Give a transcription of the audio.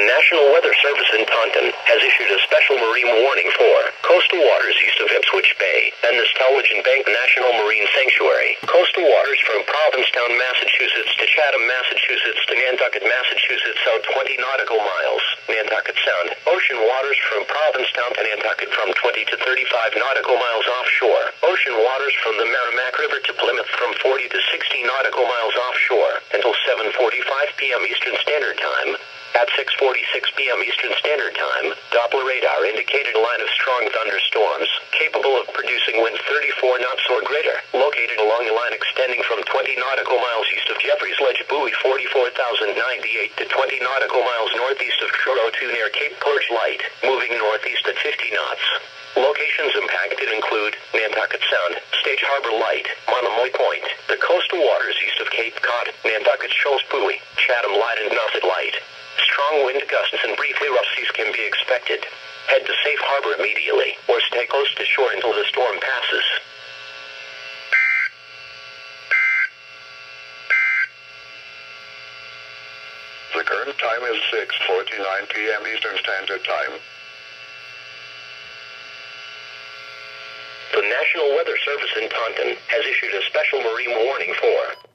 The National Weather Service in Taunton has issued a special marine warning for coastal waters east of Ipswich Bay and the Stalwich Bank National Marine Sanctuary. Coastal waters from Provincetown, Massachusetts to Chatham, Massachusetts to Nantucket, Massachusetts out 20 nautical miles. Nantucket Sound. Ocean waters from Provincetown to Nantucket from 20 to 35 nautical miles offshore. Ocean waters from the Merrimack River to Plymouth from 40 to 60 nautical miles offshore until 7:45 p.m. Eastern Standard Time. At 6:46 p.m. Eastern Standard Time, Doppler radar indicated a line of strong thunderstorms, capable of producing wind 34 knots or greater, located along a line extending from 20 nautical miles east of Jeffreys Ledge Buoy 44,098 to 20 nautical miles northeast of Truro 2 near Cape Portage Light, moving northeast at 50 knots. Locations impacted include Nantucket Sound, Stage Harbor Light, Monomoy Point, the coastal waters east of Cape Cod, Nantucket Shoals Buoy, Chatham Light and Nauset Light. Strong wind gusts and briefly rough seas can be expected. Head to safe harbor immediately, or stay close to shore until the storm passes. The current time is 6:49 p.m. Eastern Standard Time. The National Weather Service in Taunton has issued a special marine warning for